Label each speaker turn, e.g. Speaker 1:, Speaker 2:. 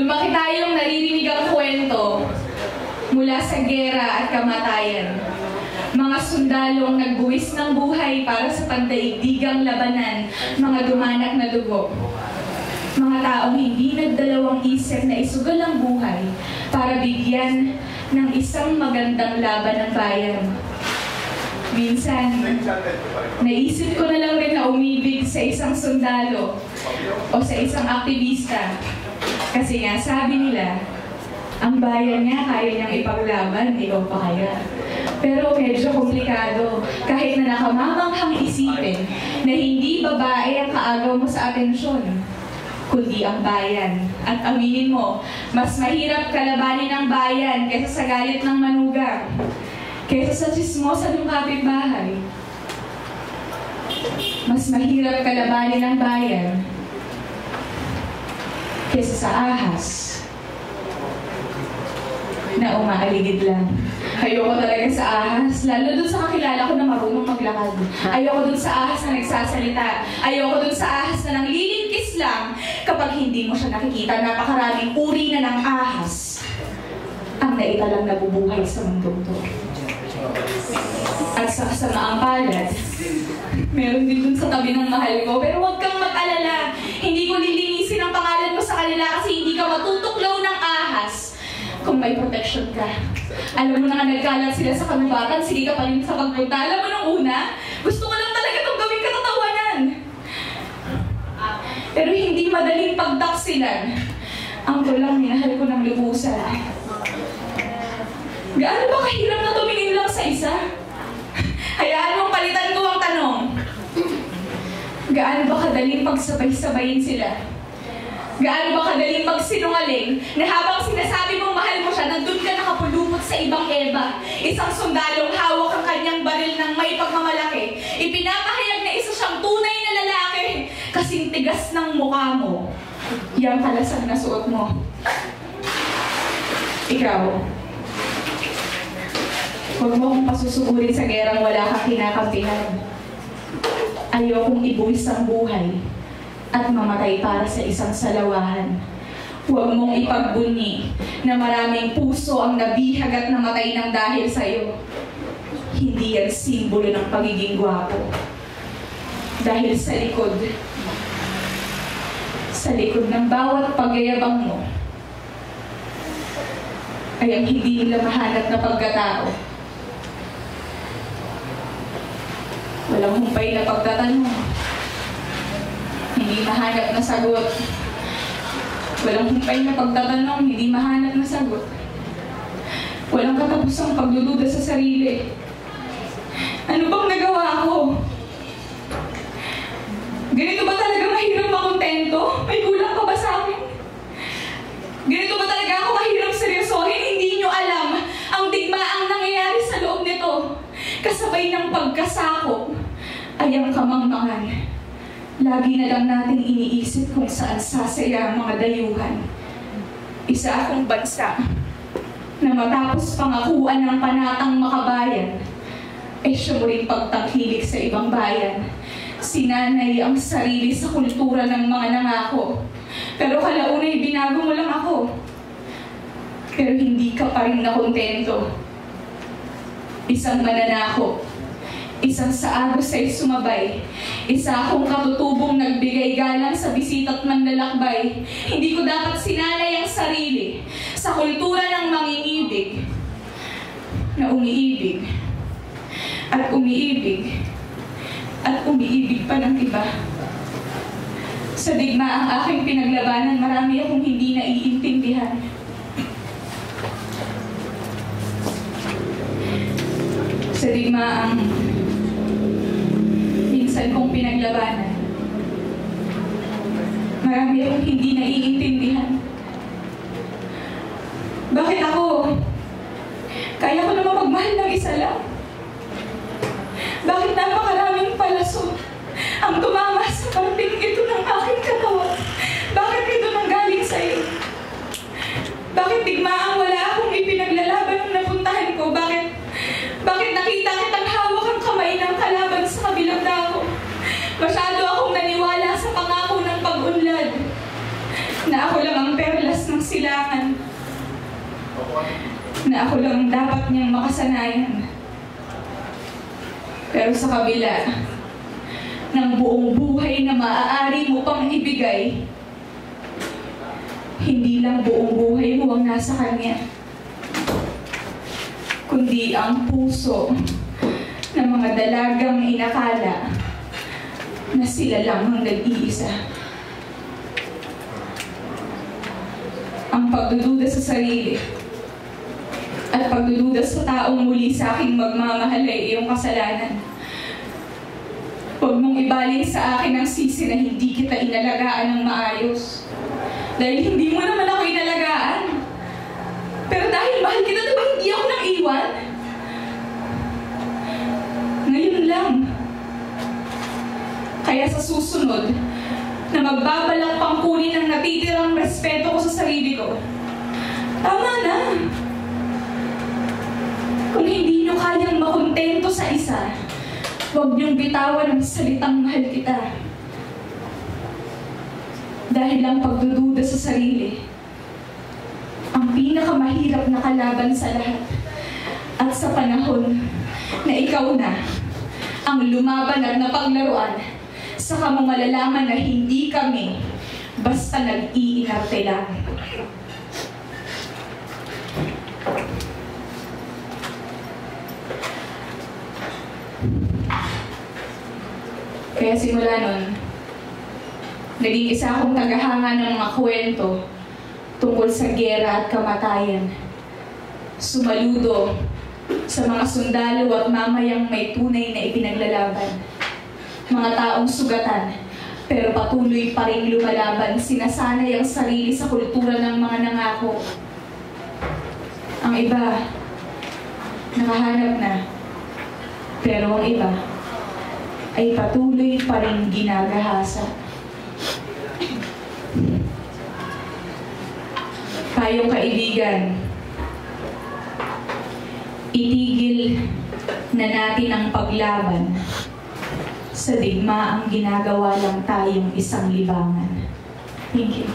Speaker 1: Lumaki tayong naririnig ang kwento mula sa gera at kamatayan. Mga sundalong nagbuwis ng buhay para sa pandaigdigang labanan, mga dumanak na dugo. Mga taong hindi nagdalawang isip na isugal ang buhay para bigyan ng isang magandang laban ng bayan. Minsan, naisip ko na lang rin na umibig sa isang sundalo o sa isang aktivista. Kasi nga sabi nila, ang bayan niya kaya niyang ipaglaban, ikaw pa kaya. Pero medyo komplikado, kahit na nakamamanghang isipin na hindi babae ang kaagaw mo sa atensyon, kundi ang bayan. At aminin mo, mas mahirap kalabanin ang bayan kaysa sa galit ng manugang, kaysa sa chismosa ng kapitbahay. Mas mahirap kalabanin ang bayan kaysa sa ahas na umaaligid lang. Ayoko talaga sa ahas, lalo dun sa kakilala ko na marunong maglakad. Ayoko dun sa ahas na nagsasalita. Ayoko dun sa ahas na nanglilingkis lang kapag hindi mo siya nakikita. Napakaraming uri na ng ahas ang naitalang nabubuhay sa mundong to. At sa kasamaang palad, meron din dun sa tabi ng mahal ko. Pero huwag kang mag-alala. Hindi ko lilinisin ang pangalan mo sa kanila kasi hindi ka matutuklaw ng ahas kung may protection ka. Alam mo na nga nagkalat sila sa kanubatan, sige ka pa rin sa pagpunta. Alam mo nung una, gusto ko lang talaga itong gawing katatawanan. Pero hindi madaling pagtaksilan. Ang kulang, minahal ko ng lubusan. Gaano ba kahirap na tumingin lang sa isa? Hayaan mong palitan ko ang tanong. Gaano ba kadaling pagsabay-sabayin sila? Gaano ba kadaling magsinungaling na habang sinasabi mong mahal mo siya, nandun ka nakapulupot sa ibang eba? Isang sundalong hawak ang kanyang baril ng may pagmamalaki. Ipinapahayag na isa siyang tunay na lalaki. Kasing tigas ng mukha mo, yang kalasag na suot mo. Ikaw, huwag mo akong pasusugurin sa gerang wala kang kinakampihan. Ayokong ibuwis ang buhay at mamatay para sa isang salawahan. Huwag mong ipagbunyi na maraming puso ang nabihag at namatay ng dahil sa'yo. Hindi yan simbolo ng pagiging gwapo. Dahil sa likod ng bawat pagyayabang mo, ay ang hindi nila mahanap na pagkatao. Walang humpay na pagtatanong. Hindi mahanap na sagot. Walang humpay na pagtatanong, hindi mahanap na sagot. Walang katapusang pagdududa sa sarili. Ano bang nagawa ko? Ganito ba talaga mahirap makontento? May kulang pa ba sa akin? Ganito ba talaga ako mahirap seryosohin? Hindi nyo alam ang digmaang nangyayari sa loob nito. Kasabay ng pagkasakop ay ang kamangmangan. Lagi na lang natin iniisip kung saan sasaya ang mga dayuhan. Isa akong bansa na matapos pangakuan ng panatang makabayan, ay siya mo rin pagtangkilik sa ibang bayan. Sinanay ang sarili sa kultura ng mga nangako. Pero kalaunay binago mo lang ako. Pero hindi ka pa rin nakontento. Isang mananako, isang saagos ay sumabay. Isa akong katutubong nagbigay galang sa bisita't manlalakbay. Hindi ko dapat sinanay ang sarili sa kultura ng mangingibig na umiibig at umiibig at umiibig pa ng iba. Sa digma ang aking pinaglabanan, marami akong hindi naiintindihan. Sa digma ang minsan kong pinaglabanan, marami akong hindi naiintindihan. Bakit ako? Kaya ko naman magmahal ng isa lang. Bakit napakaraming palaso ang tumama sa parting ito ng aking katawan? Bakit ito nanggaling sa'yo? Bakit digmaang wala akong ipinaglalaban nung napuntahan ko? Bakit nakita kitang hawak ang kamay ng kalaban sa kabilang dako? Masyado akong naniwala sa pangako ng pag-unlad na ako lang ang perlas ng sila na ako lang ang dapat niyang makasanayan. Pero sa kabila ng buong buhay na maaari mo pang ibigay, hindi lang buong buhay mo ang nasa kanya, kundi ang puso ng mga dalagang inakala na sila lang ang nag-iisa. Ang pagdududa sa sarili at pagdududa sa taong muli sa aking magmamahal ay iyong kasalanan. Huwag mong ibaling sa akin ang sisi na hindi kita inalagaan ng maayos. Dahil hindi mo naman ako inalagaan. Pero dahil mahal kita, diba hindi ako nang-iwan? Ngayon lang. Kaya sa susunod, na magbabalak pang kunin ang natitirang respeto ko sa sarili ko, tama na. Kung hindi nyo kayang makontento sa isa, huwag niyong bitawan ang salitang mahal kita. Dahil ang pagdududa sa sarili, ang pinakamahirap na kalaban sa lahat. At sa panahon na ikaw na ang lumaban at napaglaruan, saka mo malalaman na hindi kami basta nag-iinarte lang. Kaya simula nun, naging isa akong tagahanga ng mga kwento tungkol sa giyera at kamatayan. Sumaludo sa mga sundalo at mamayang may tunay na ipinaglalaban. Mga taong sugatan, pero patuloy pa rin lumalaban, sinasanay ang sarili sa kultura ng mga nangako. Ang iba, nakahanap na, pero ang iba ay patuloy pa rin ginagahasa. Tayong kaibigan, itigil na natin ang paglaban. Sa digmaang ginagawa lang tayong isang libangan. Thank you.